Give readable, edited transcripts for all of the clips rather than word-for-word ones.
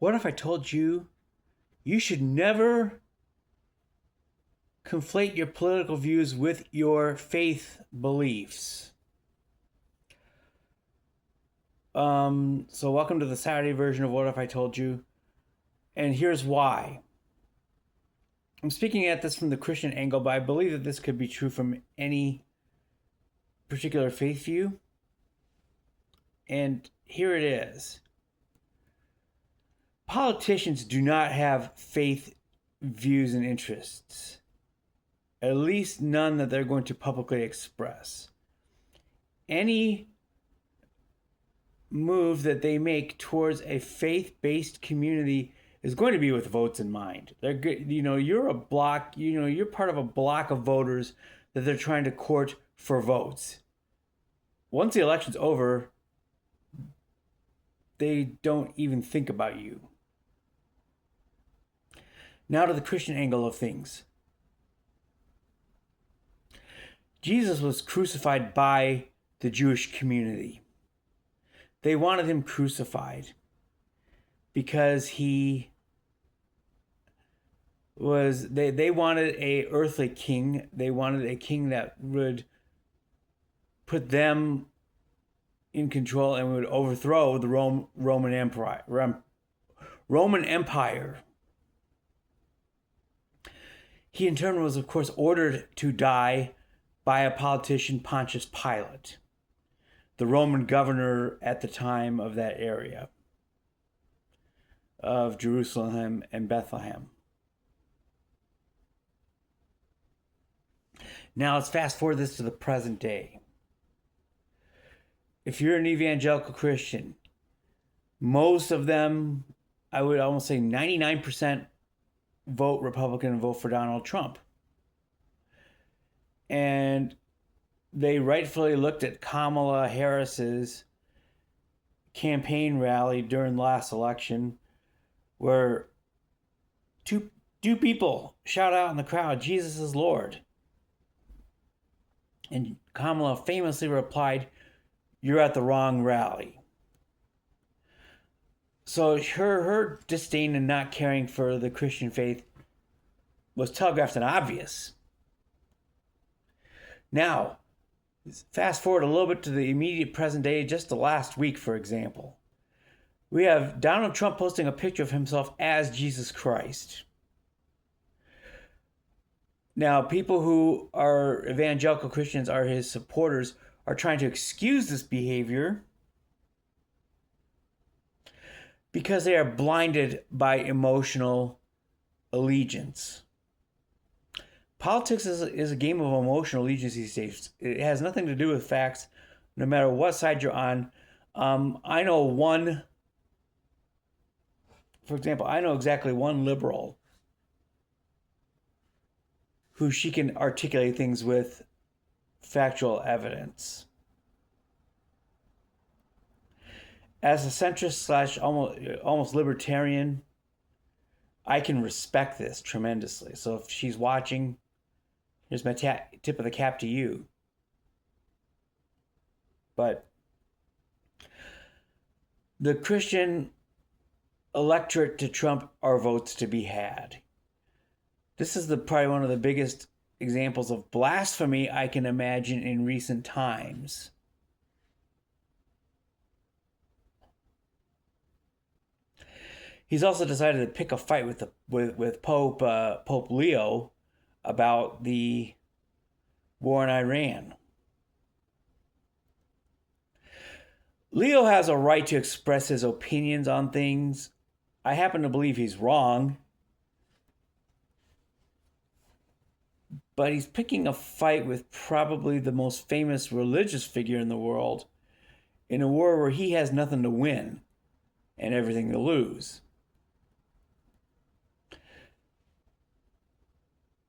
What if I told you you should never conflate your political views with your faith beliefs? So welcome to the Saturday version of What If I Told You, and here's why. I'm speaking at this from the Christian angle, but I believe that this could be true from any particular faith view. And here it is. Politicians do not have faith views and interests, at least none that they're going to publicly express. Any move that they make towards a faith-based community is going to be with votes in mind. They're good, you're a block, you're part of a block of voters that they're trying to court for votes. Once the election's over, they don't even think about you. Now to the Christian angle of things. Jesus was crucified by the Jewish community. They wanted him crucified because he was, they wanted a earthly king. They wanted a king that would put them in control and would overthrow the Roman Empire. He in turn was, of course, ordered to die by a politician, Pontius Pilate, the Roman governor at the time of that area of Jerusalem and Bethlehem. Now let's fast forward this to the present day. If you're an evangelical Christian, most of them, I would almost say 99%, vote Republican and vote for Donald Trump. And they rightfully looked at Kamala Harris's campaign rally during the last election, where two people shout out in the crowd, "Jesus is Lord." And Kamala famously replied, "You're at the wrong rally." So her disdain and not caring for the Christian faith was telegraphed and obvious. Now, fast forward a little bit to the immediate present day, just the last week, for example. We have Donald Trump posting a picture of himself as Jesus Christ. Now, people who are evangelical Christians, are his supporters, are trying to excuse this behavior because they are blinded by emotional allegiance. Politics is a game of emotional allegiance these days. It has nothing to do with facts, no matter what side you're on. I know exactly one liberal who she can articulate things with factual evidence. As a centrist / almost libertarian, I can respect this tremendously. So if she's watching, here's my tip of the cap to you. But the Christian electorate to Trump are votes to be had. This is probably one of the biggest examples of blasphemy I can imagine in recent times. He's also decided to pick a fight with Pope Leo about the war in Iran. Leo has a right to express his opinions on things. I happen to believe he's wrong, but he's picking a fight with probably the most famous religious figure in the world in a war where he has nothing to win and everything to lose.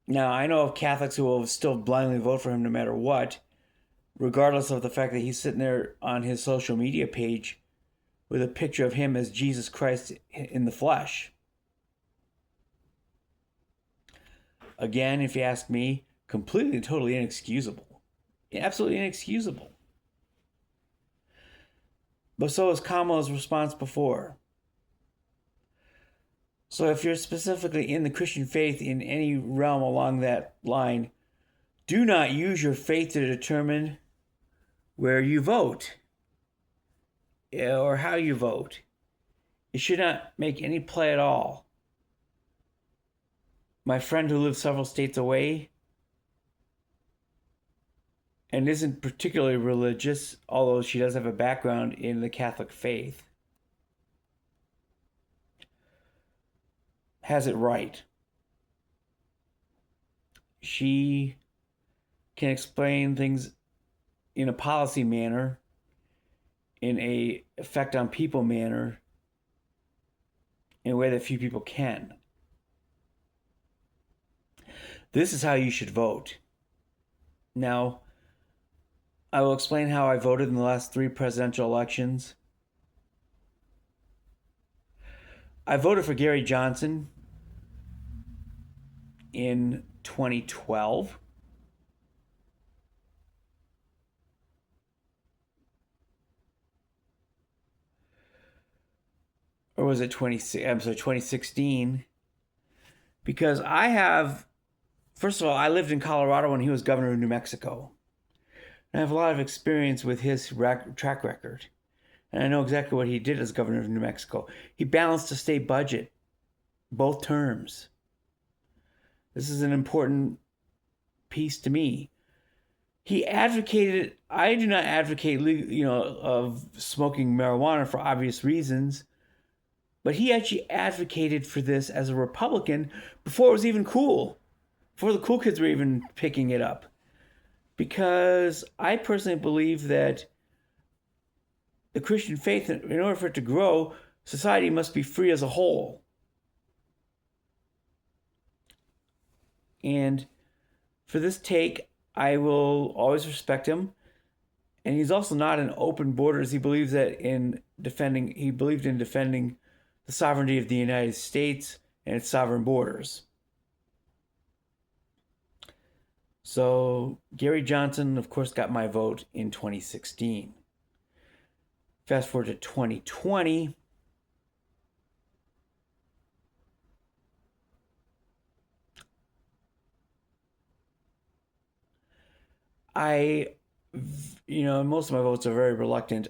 Now, I know of Catholics who will still blindly vote for him no matter what, regardless of the fact that he's sitting there on his social media page with a picture of him as Jesus Christ in the flesh. Again, if you ask me, completely and totally inexcusable. Absolutely inexcusable. But so is Kamala's response before. So if you're specifically in the Christian faith in any realm along that line, do not use your faith to determine where you vote or how you vote. It should not make any play at all. My friend who lives several states away and isn't particularly religious, although she does have a background in the Catholic faith, has it right. She can explain things in a policy manner, in a effect on people manner, in a way that few people can. This is how you should vote. Now, I will explain how I voted in the last 3 presidential elections. I voted for Gary Johnson in 2012. Or was it 2016? Because first of all, I lived in Colorado when he was governor of New Mexico. And I have a lot of experience with his track record. And I know exactly what he did as governor of New Mexico. He balanced the state budget, both terms. This is an important piece to me. He advocated, I do not advocate, of smoking marijuana for obvious reasons, but he actually advocated for this as a Republican before it was even cool, before the cool kids were even picking it up. Because I personally believe that the Christian faith, in order for it to grow, society must be free as a whole. And for this take, I will always respect him. And he's also not an open borders. He believed in defending the sovereignty of the United States and its sovereign borders. So Gary Johnson, of course, got my vote in 2016. Fast forward to 2020. Most of my votes are very reluctant.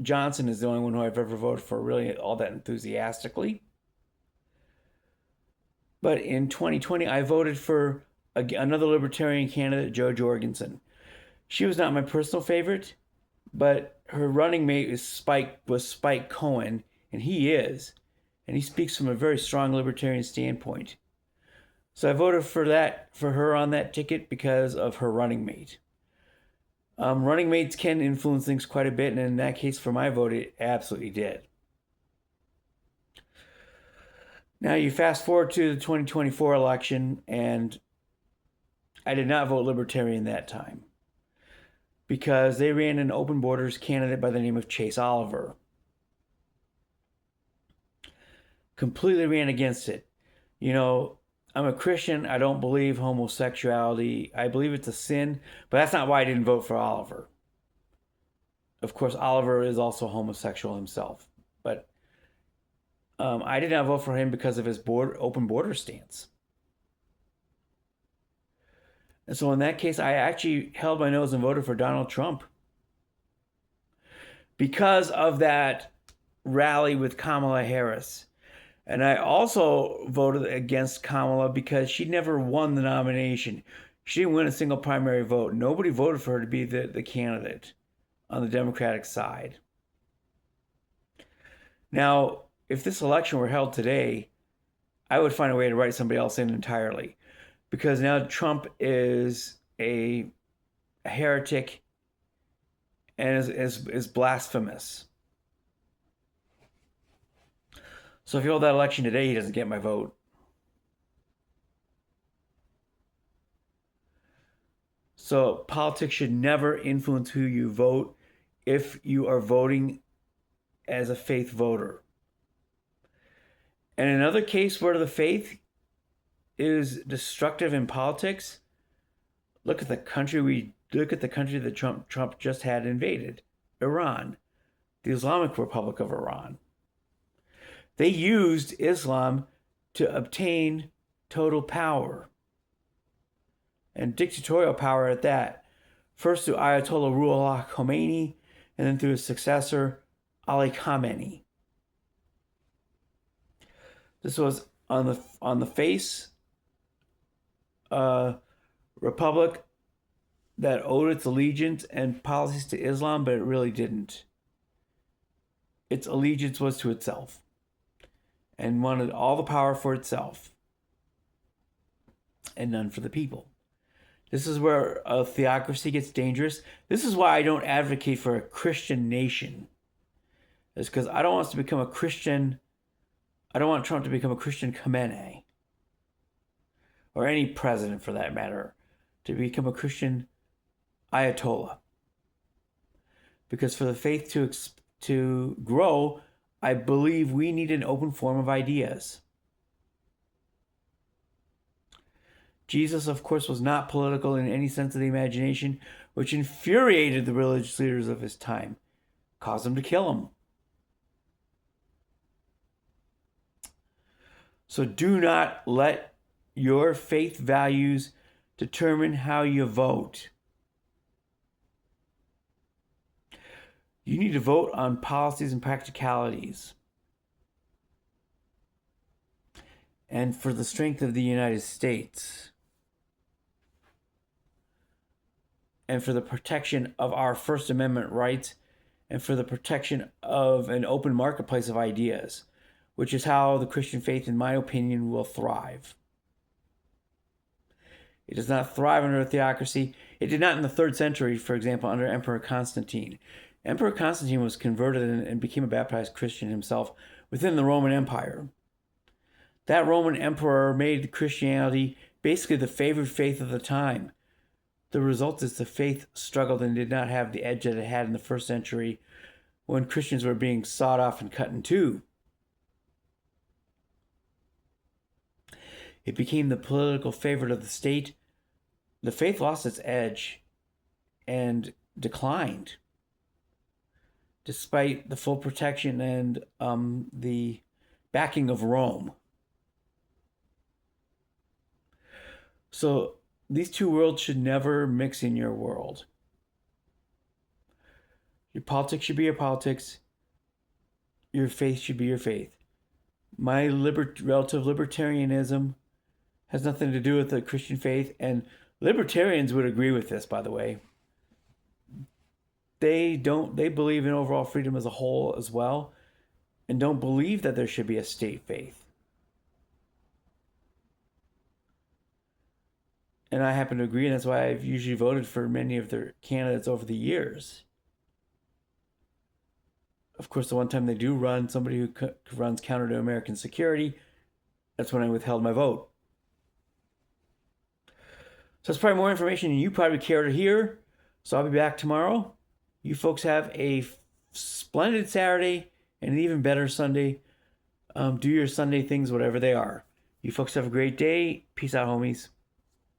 Johnson is the only one who I've ever voted for really all that enthusiastically. But in 2020, I voted for another libertarian candidate, Jo Jorgensen. She was not my personal favorite, but her running mate was Spike Cohen, and he speaks from a very strong libertarian standpoint. So I voted for her on that ticket because of her running mate. Running mates can influence things quite a bit, and in that case, for my vote, it absolutely did. Now you fast forward to the 2024 election, and I did not vote Libertarian that time because they ran an open borders candidate by the name of Chase Oliver. Completely ran against it. I'm a Christian. I don't believe homosexuality. I believe it's a sin, but that's not why I didn't vote for Oliver. Of course, Oliver is also homosexual himself, but I did not vote for him because of his open border stance. And so in that case, I actually held my nose and voted for Donald Trump because of that rally with Kamala Harris. And I also voted against Kamala because she never won the nomination. She didn't win a single primary vote. Nobody voted for her to be the candidate on the Democratic side. Now, if this election were held today, I would find a way to write somebody else in entirely. Because now Trump is a heretic and is blasphemous. So if you hold that election today, he doesn't get my vote. So politics should never influence who you vote if you are voting as a faith voter. And another case where the faith is destructive in politics, look at the country that Trump just had invaded, Iran, the Islamic Republic of Iran. They used Islam to obtain total power, and dictatorial power at that. First through Ayatollah Ruhollah Khomeini, and then through his successor, Ali Khamenei. This was on the face republic that owed its allegiance and policies to Islam, but it really didn't. Its allegiance was to itself and wanted all the power for itself and none for the people. This is where a theocracy gets dangerous. This is why I don't advocate for a Christian nation. It's because I don't want us to become a Christian. I don't want Trump to become a Christian Khamenei, or any president for that matter, to become a Christian Ayatollah. Because for the faith to grow, I believe we need an open form of ideas. Jesus, of course, was not political in any sense of the imagination, which infuriated the religious leaders of his time, caused them to kill him. So do not let your faith values determine how you vote. You need to vote on policies and practicalities, and for the strength of the United States, and for the protection of our First Amendment rights, and for the protection of an open marketplace of ideas, which is how the Christian faith, in my opinion, will thrive. It does not thrive under a theocracy. It did not in the 3rd century, for example, under Emperor Constantine. Emperor Constantine was converted and became a baptized Christian himself within the Roman Empire. That Roman emperor made Christianity basically the favored faith of the time. The result is the faith struggled and did not have the edge that it had in the 1st century when Christians were being sawed off and cut in two. It became the political favorite of the state. The faith lost its edge and declined, despite the full protection and the backing of Rome. So these two worlds should never mix in your world. Your politics should be your politics. Your faith should be your faith. My relative libertarianism has nothing to do with the Christian faith, and libertarians would agree with this, by the way. They believe in overall freedom as a whole as well, and don't believe that there should be a state faith. And I happen to agree, and that's why I've usually voted for many of their candidates over the years. Of course, the one time they do run somebody who runs counter to American security, that's when I withheld my vote. So it's probably more information than you probably care to hear. So I'll be back tomorrow. You folks have a splendid Saturday and an even better Sunday. Do your Sunday things, whatever they are. You folks have a great day. Peace out, homies.